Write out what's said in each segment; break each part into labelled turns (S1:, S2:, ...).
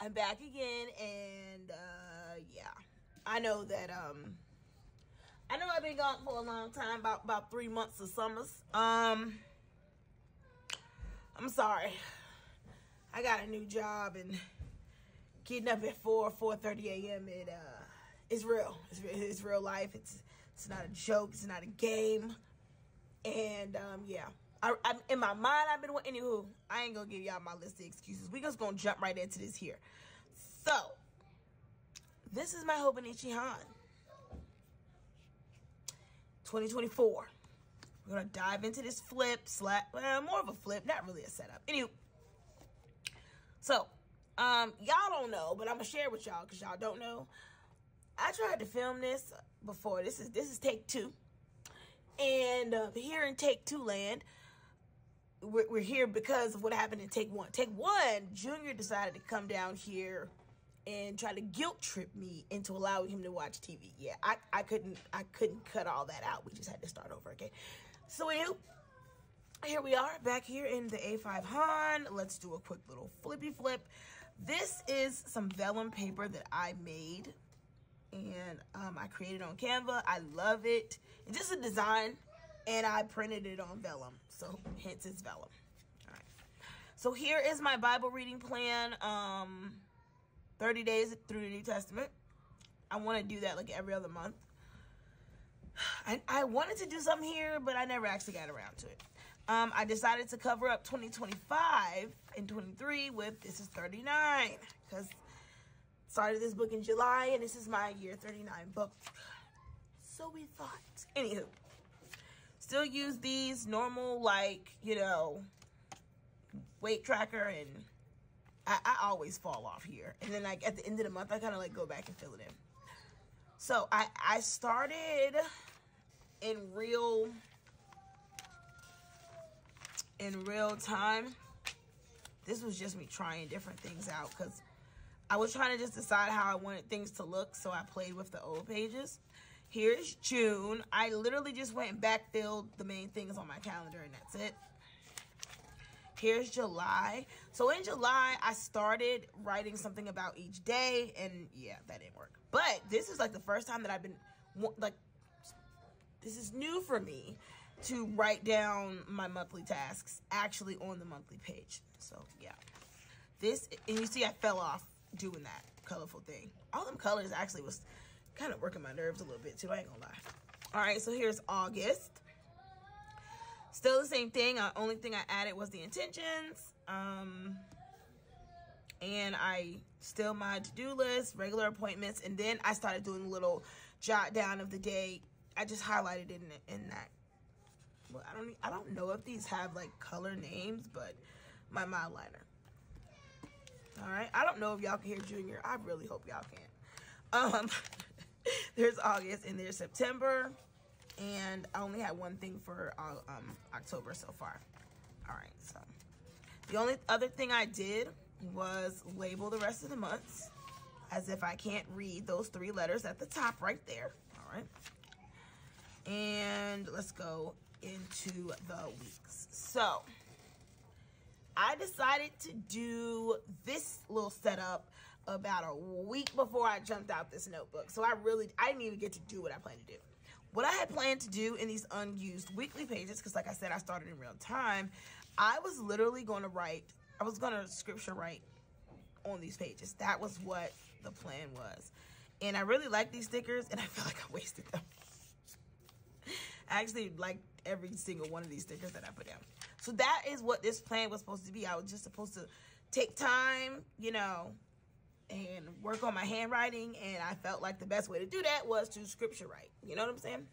S1: I'm back again, and yeah, I know that I know I've been gone for a long time, about 3 months of summers. I'm sorry. I got a new job, and getting up at 4:30 a.m. It's real. It's real life. It's not a joke. It's not a game. And yeah, I'm in my mind. I've been anywho. I ain't gonna give y'all my list of excuses. We just gonna jump right into this here. So this is my Hobonichi Han 2024. We're gonna dive into this more of a flip, not really a setup. Anywho, so y'all don't know, but I'm gonna share with y'all because y'all don't know. I tried to film this before. This is take 2, and here in take 2 land, we're here because of what happened in take 1. Take 1, Junior decided to come down here and try to guilt trip me into allowing him to watch TV. Yeah, I couldn't cut all that out. We just had to start over, okay? So anywho, here we are back here in the A5 Han. Let's do a quick little flippy flip. This is some vellum paper that I made, and I created on Canva. I love it. It's just a design, and I printed it on vellum, so hence it's vellum. All right. So here is my Bible reading plan. 30 days through the New Testament. I want to do that like every other month. I wanted to do something here, but I never actually got around to it. I decided to cover up 2025 and 23 with this is 39, because started this book in July, and this is my year 39 book. So we thought. Anywho, still use these normal, like, you know, weight tracker, and I always fall off here. And then like at the end of the month, I kind of like go back and fill it in. So I started in real time. This was just me trying different things out because I was trying to just decide how I wanted things to look. So I played with the old pages. Here's June. I literally just went and backfilled the main things on my calendar, and that's it. Here's July. So in July, I started writing something about each day, and yeah, that didn't work. But this is like the first time that I've been, like, this is new for me to write down my monthly tasks actually on the monthly page. So yeah, this, and you see I fell off doing that colorful thing. All them colors actually was kind of working my nerves a little bit too, I ain't gonna lie. All right, so here's August. Still the same thing. Only thing I added was the intentions. And I still my to-do list, regular appointments, and then I started doing a little jot down of the day. I just highlighted it in that. Well, I don't know if these have like color names, but my mile liner. All right. I don't know if y'all can hear Junior. I really hope y'all can. There's August and there's September. And I only had one thing for October so far. All right, so the only other thing I did was label the rest of the months as if I can't read those 3 letters at the top right there. All right. And let's go into the weeks. So I decided to do this little setup about a week before I jumped out this notebook. So I didn't even get to do what I planned to do. What I had planned to do in these unused weekly pages, because like I said, I started in real time, I was literally going to write, I was going to scripture write on these pages. That was what the plan was. And I really like these stickers, and I feel like I wasted them. I actually liked every single one of these stickers that I put down. So that is what this plan was supposed to be. I was just supposed to take time, you know, and work on my handwriting, and I felt like the best way to do that was to scripture write. You know what I'm saying?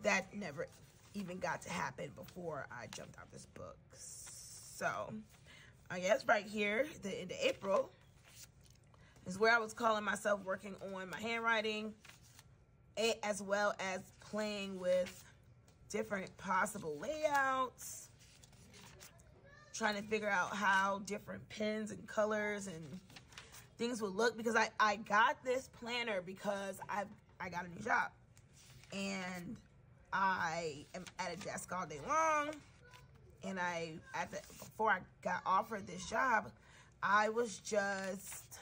S1: That never even got to happen before I jumped out this book. So I guess right here, the end of April, is where I was calling myself working on my handwriting, as well as playing with different possible layouts, trying to figure out how different pens and colors and things would look, because I got this planner because I got a new job, and I am at a desk all day long, and before I got offered this job, I was just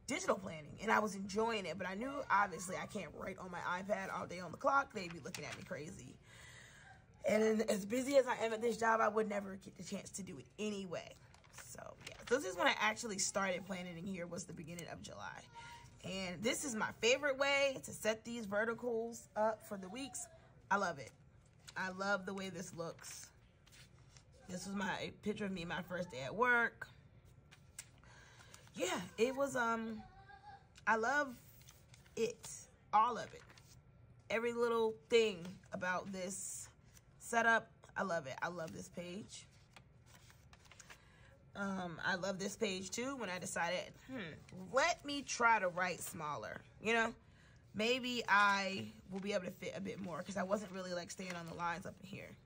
S1: digital planning, and I was enjoying it, but I knew obviously I can't write on my iPad all day on the clock. They'd be looking at me crazy. And as busy as I am at this job, I would never get the chance to do it anyway. So yeah, so this is when I actually started planning here, was the beginning of July. And this is my favorite way to set these verticals up for the weeks. I love it. I love the way this looks. This was my picture of me my first day at work. Yeah, it was, I love it. All of it. Every little thing about this setup, I love it. I love this page. I love this page too when I decided, let me try to write smaller, you know? Maybe I will be able to fit a bit more because I wasn't really like staying on the lines up in here.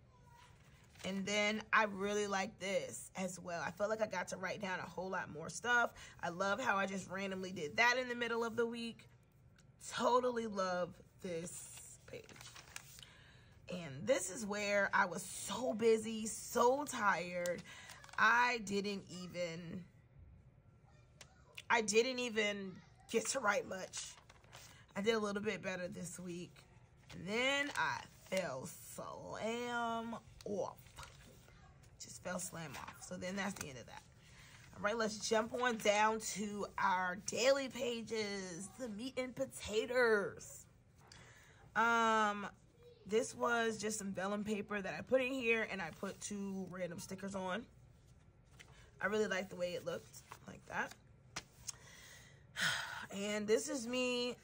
S1: And then I really like this as well. I felt like I got to write down a whole lot more stuff. I love how I just randomly did that in the middle of the week. Totally love this page. And this is where I was so busy, so tired. I didn't even get to write much. I did a little bit better this week. And then I fell slam off. Just fell slam off. So then that's the end of that. All right, let's jump on down to our daily pages, the meat and potatoes. This was just some vellum paper that I put in here, and I put 2 random stickers on. I really like the way it looked, like that. And this is me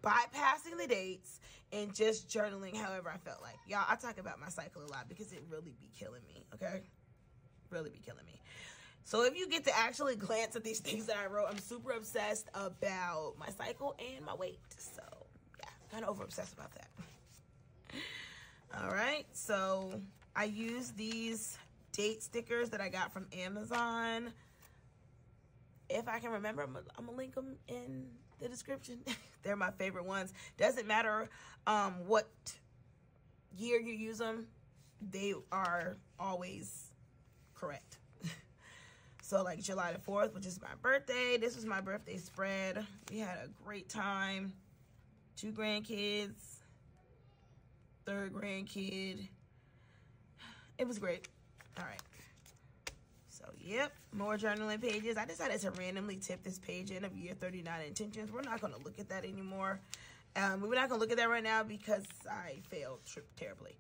S1: bypassing the dates and just journaling however I felt like. Y'all, I talk about my cycle a lot because it really be killing me, okay? Really be killing me. So if you get to actually glance at these things that I wrote, I'm super obsessed about my cycle and my weight. So yeah, kind of over obsessed about that. All right, so I use these date stickers that I got from Amazon. If I can remember, I'm gonna link them in the description. They're my favorite ones. Doesn't matter what year you use them, they are always correct. So like July the 4th, which is my birthday, this was my birthday spread. We had a great time. 2 grandkids, 3rd grandkid. It was great. All right. So, yep, more journaling pages. I decided to randomly tip this page in of year 39 intentions. We're not going to look at that anymore. We're not going to look at that right now because I failed terribly.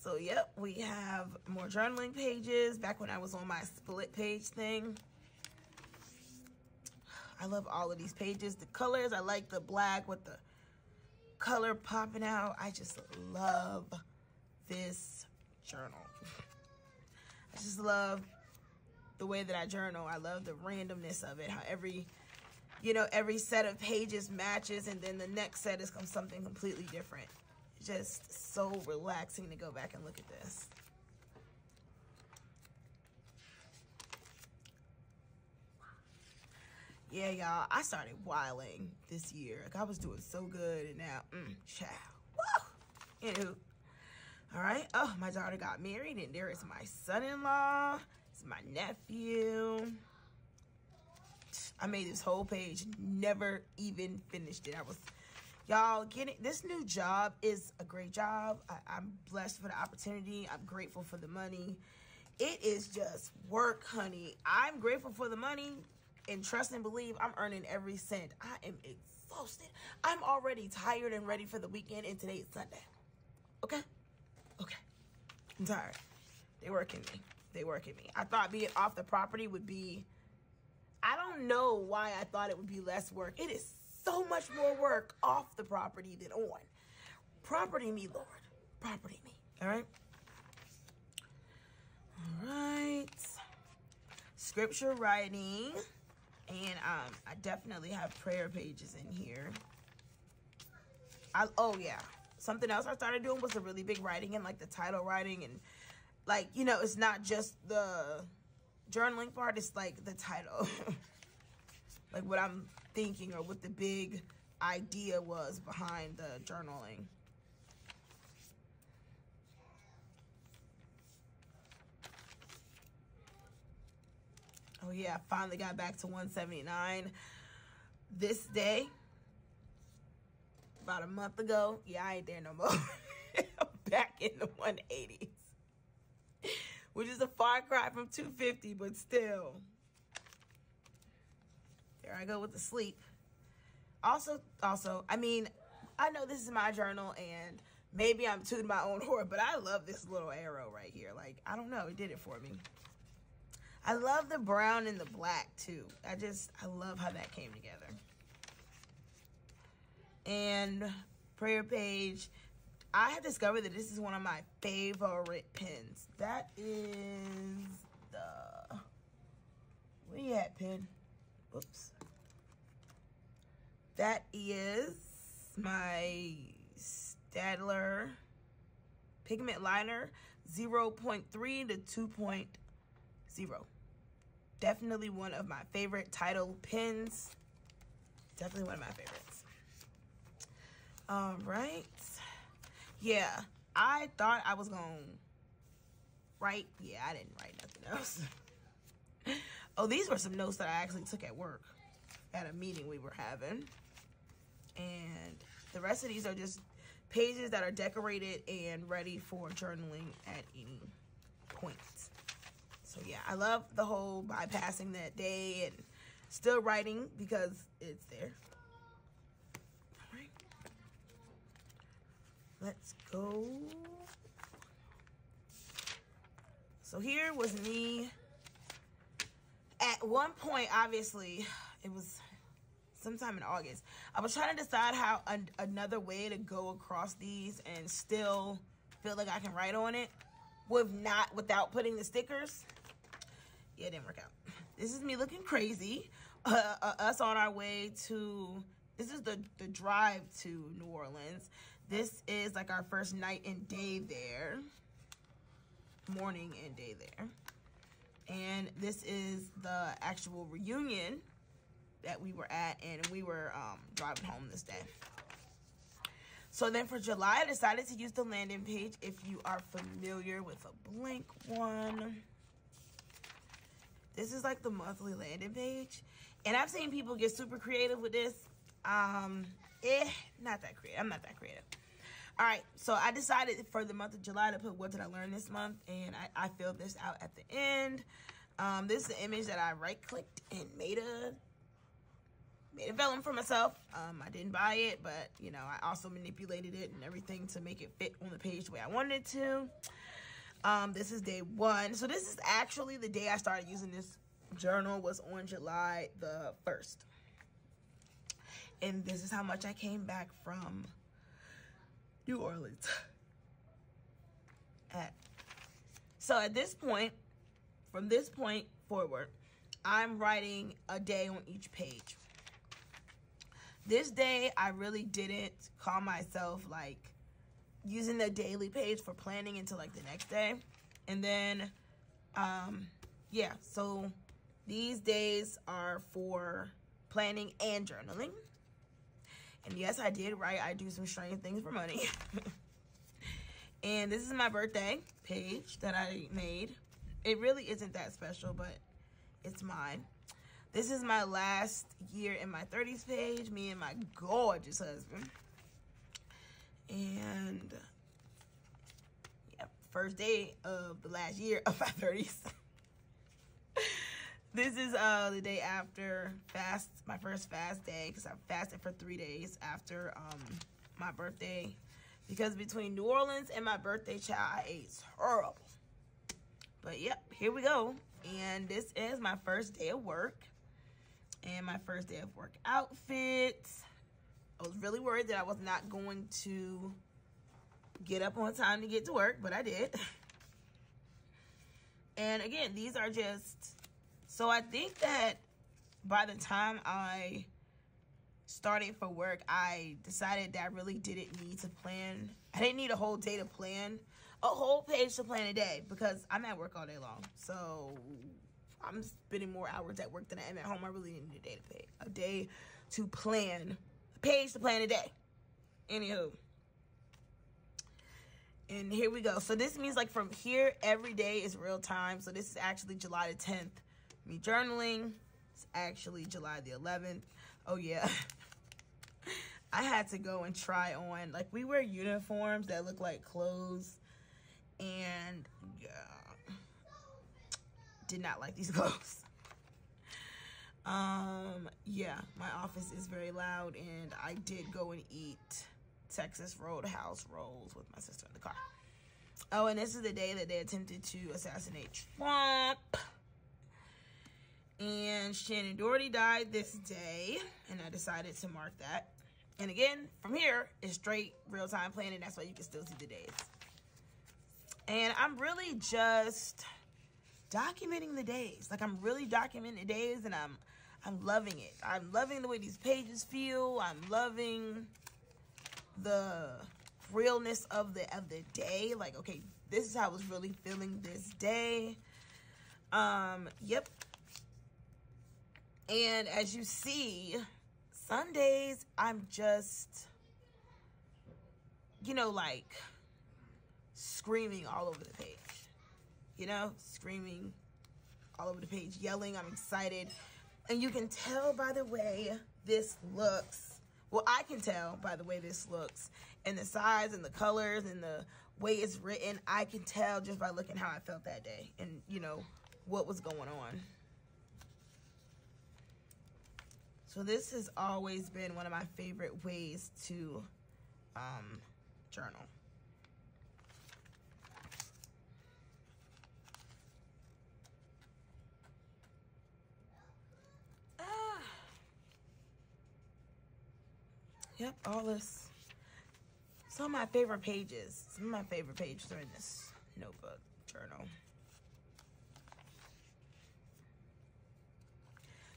S1: So, yep, we have more journaling pages. Back when I was on my split page thing. I love all of these pages. The colors, I like the black with the color popping out. I just love this journal. I just love the way that I journal. I love the randomness of it. How every set of pages matches, and then the next set is something completely different. Just so relaxing to go back and look at this. Yeah, y'all, I started wilding this year. Like, I was doing so good, and now, child. Woo! Anywho. All right. Oh, my daughter got married, and there is my son-in-law. It's my nephew. I made this whole page, never even finished it. Y'all, this new job is a great job. I'm blessed for the opportunity. I'm grateful for the money. It is just work, honey. I'm grateful for the money, and trust and believe I'm earning every cent. I am exhausted. I'm already tired and ready for the weekend, and today is Sunday. Okay? Okay. I'm tired. They working me. They working me. I thought being off the property would be, I don't know why I thought it would be less work. It is so much more work off the property than on. Property me, Lord. Property me. All right? All right. Scripture writing. And I definitely have prayer pages in here. Oh, yeah. Something else I started doing was the really big writing and like the title writing. And like, it's not just the journaling part. It's like the title. Like what I'm thinking or what the big idea was behind the journaling. Oh yeah, I finally got back to 179 this day. About a month ago. Yeah, I ain't there no more. I'm back in the 180s. Which is a far cry from 250, but still. There I go with the sleep. Also, I mean, I know this is my journal and maybe I'm tooting my own horn, but I love this little arrow right here. Like, I don't know, it did it for me. I love the brown and the black too. I love how that came together. And prayer page. I have discovered that this is one of my favorite pens. That is the... Where you at, pen? Oops. That is my Staedtler pigment liner 0.3 to 2.0. Definitely one of my favorite title pens. Definitely one of my favorites. All right. Yeah, I thought I was going to write. Yeah, I didn't write nothing else. Oh, these were some notes that I actually took at work at a meeting we were having. And the rest of these are just pages that are decorated and ready for journaling at any point. So yeah, I love the whole bypassing that day and still writing because it's there. All right. Let's go. So here was me. At one point, obviously, it was sometime in August. I was trying to decide how another way to go across these and still feel like I can write on it without putting the stickers. Yeah, it didn't work out. This is me looking crazy. Us on our way to, this is the drive to New Orleans. This is like our first night and day there. Morning and day there. And this is the actual reunion that we were at, and we were driving home this day. So then for July, I decided to use the landing page. If you are familiar with a blank one, this is like the monthly landing page. And I've seen people get super creative with this. Not that creative. I'm not that creative. All right, so I decided for the month of July to put what did I learn this month, and I filled this out at the end. This is the image that I right-clicked and made a vellum for myself. I didn't buy it, but you know, I also manipulated it and everything to make it fit on the page the way I wanted it to. This is day 1. So this is actually the day I started using this journal, was on July the 1st. And this is how much I came back from New Orleans at. So at this point, from this point forward, I'm writing a day on each page. This day, I really didn't call myself like using the daily page for planning until like the next day. And then, yeah, so these days are for planning and journaling. And yes, I did write, I do some strange things for money. And this is my birthday page that I made. It really isn't that special, but it's mine. This is my last year in my 30s page, me and my gorgeous husband. And yep, first day of the last year of my 30s. This is the day after my first fast day, because I fasted for 3 days after my birthday. Because between New Orleans and my birthday, child, I ate horrible. But yep, here we go. And this is my first day of work. And my first day of work outfit. I was really worried that I was not going to get up on time to get to work, but I did. And again, these are just... So I think that by the time I started for work, I decided that I really didn't need to plan. I didn't need a whole day to plan, a whole page to plan a day, because I'm at work all day long. So I'm spending more hours at work than I am at home. I really need a day to plan, a page to plan a day. Anywho. And here we go. So this means like from here, every day is real time. So this is actually July the 10th. me journaling. It's actually July the 11th. Oh yeah. I had to go and try on, like, we wear uniforms that look like clothes, and yeah, did not like these clothes. Yeah, my office is very loud, and I did go and eat Texas Roadhouse rolls with my sister in the car. Oh, and this is the day that they attempted to assassinate Trump. And Shannon Doherty died this day, and I decided to mark that. And again, from here, it's straight real-time planning. That's why you can still see the days. And I'm really just documenting the days. Like, I'm really documenting the days, and I'm loving it. I'm loving the way these pages feel. I'm loving the realness of the day. Like, okay, this is how I was really feeling this day. Yep. And as you see, some days I'm just, you know, like screaming all over the page. You know, screaming all over the page, yelling. I'm excited. And you can tell by the way this looks. Well, I can tell by the way this looks, and the size and the colors and the way it's written. I can tell just by looking how I felt that day and, you know, what was going on. So this has always been one of my favorite ways to journal. Yep, all this. Some of my favorite pages. Some of my favorite pages are in this notebook journal.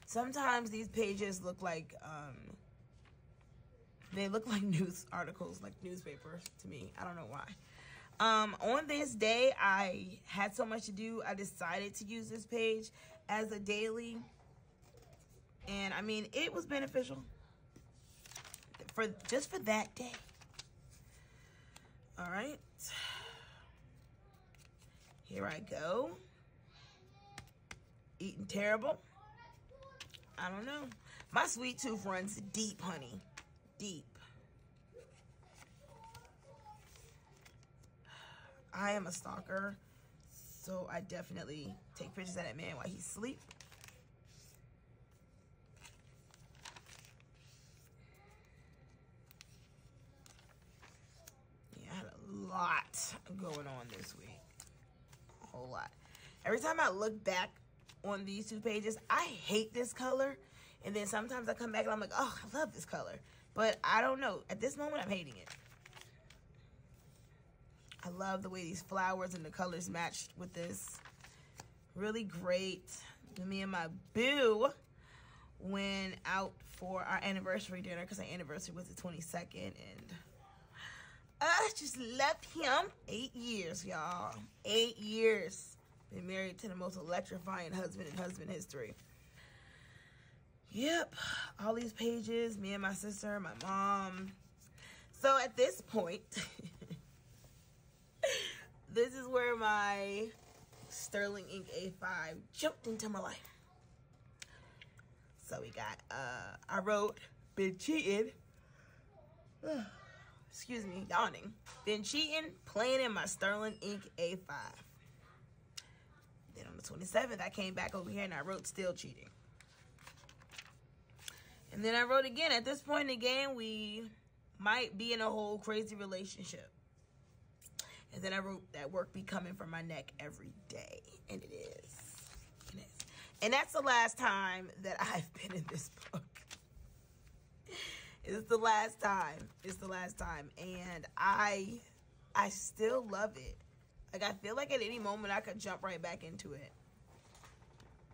S1: Sometimes these pages look like, they look like news articles, like newspapers to me. I don't know why. On this day, I had so much to do, I decided to use this page as a daily. And I mean, it was beneficial just for that day. All right. Here I go. Eating terrible. I don't know. My sweet tooth runs deep, honey. Deep. I am a stalker, so I definitely take pictures of that man while he's asleep. Yeah, I had a lot going on this week. A whole lot. Every time I look back on these two pages, I hate this color, and then sometimes I come back and I'm like, oh, I love this color, but I don't know, at this moment I'm hating it. I love the way these flowers and the colors matched with this. Really great. Me and my boo went out for our anniversary dinner because our anniversary was the 22nd, and I just left him. 8 years, y'all. 8 years. Been married to the most electrifying husband in husband history. Yep. All these pages, me and my sister, my mom. So at this point, this is where my Sterling Ink A5 jumped into my life. So we got, I wrote, been cheating. Excuse me, yawning. Been cheating, playing in my Sterling Ink A5. Then on the 27th, I came back over here and I wrote still cheating. And then I wrote again. At this point in the game, we might be in a whole crazy relationship. And then I wrote that work be coming from my neck every day. And it is. It is. And that's the last time that I've been in this book. It's the last time. It's the last time. And I still love it. Like, I feel like at any moment I could jump right back into it.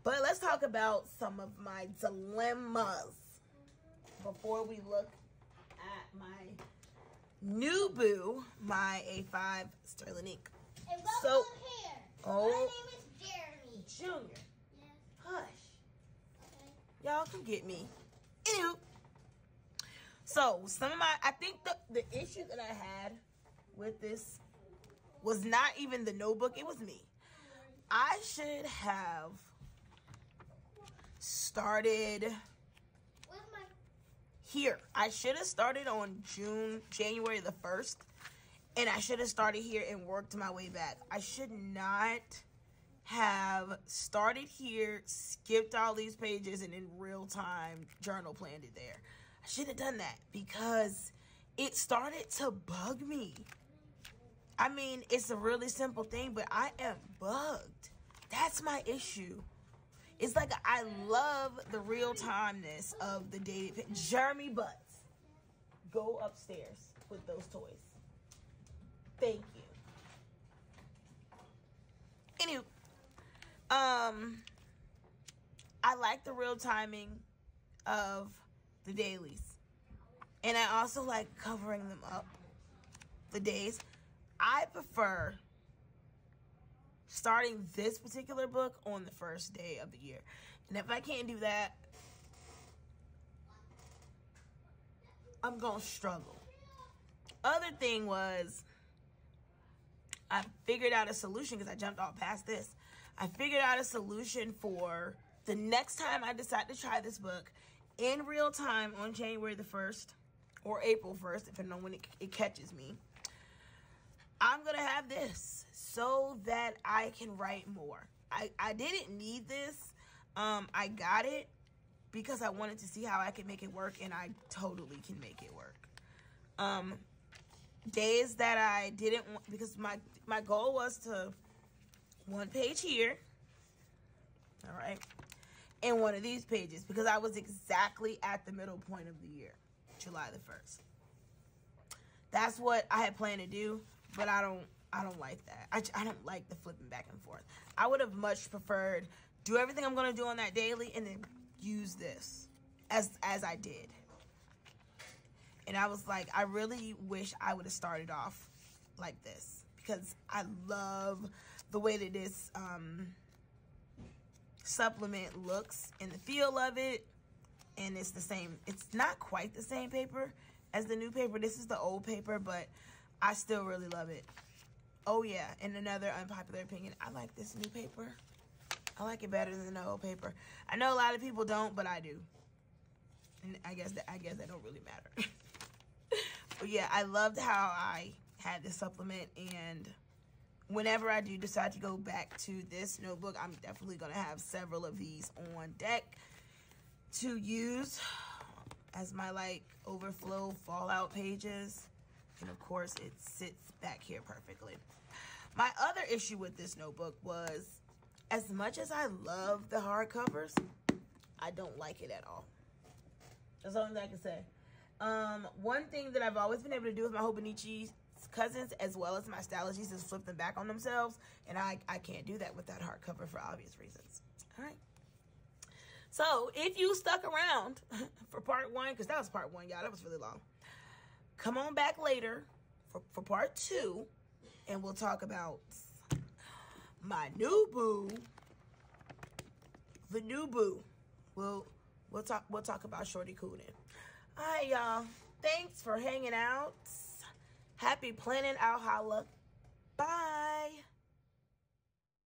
S1: But let's talk about some of my dilemmas before we look at my new boo, my A5 Sterling Ink.
S2: Hey, welcome here.
S1: Oh,
S2: my name is Jeremy.
S1: Junior.
S2: Yes.
S1: Hush.
S2: Okay.
S1: Y'all come get me. Anywho. So, some of my, I think the issue that I had with this was not even the notebook. It was me. I should have started here. I should have started on January the 1st, and I should have started here and worked my way back. I should not have started here, skipped all these pages, and in real time journal planned it there. I should have done that because it started to bug me. I mean, it's a really simple thing, but I am bugged. That's my issue. It's like I love the real-timeness of the dated. Jeremy Butts, go upstairs with those toys. Thank you. Anyway, I like the real timing of the dailies. And I also like covering them up, the days. I prefer starting this particular book on the first day of the year. And if I can't do that, I'm going to struggle. Other thing was, I figured out a solution because I jumped all past this. I figured out a solution for the next time I decide to try this book in real time on January the 1st or April 1st, depending on when it catches me. I'm going to have this so that I can write more. I didn't need this. I got it because I wanted to see how I could make it work, and I totally can make it work. Days that I didn't want, because my goal was to one page here, all right, and one of these pages, because I was exactly at the middle point of the year, July the 1st. That's what I had planned to do, but I don't like that. I don't like the flipping back and forth. I would have much preferred do everything I'm going to do on that daily and then use this as I did. And I was like, I really wish I would have started off like this because I love the way that this supplement looks and the feel of it. And it's the same. It's not quite the same paper as the new paper. This is the old paper, but I still really love it. Oh, yeah. And another unpopular opinion, I like this new paper. I like it better than the old paper. I know a lot of people don't, but I do. And I guess that don't really matter. But yeah, I loved how I had this supplement, and whenever I do decide to go back to this notebook, I'm definitely going to have several of these on deck to use as my like overflow fallout pages. And of course, it sits back here perfectly. My other issue with this notebook was, as much as I love the hardcovers, I don't like it at all. That's all I can say. One thing that I've always been able to do with my Hobonichi cousins, as well as my Stylogies, is flip them back on themselves. And I can't do that with that hardcover for obvious reasons. All right. So, if you stuck around for part one, because that was part one, y'all. That was really long. Come on back later for part two, and we'll talk about my new boo, the new boo. We'll talk about Shorty Coonin. All right, y'all. Thanks for hanging out. Happy planning. I'll holla. Bye.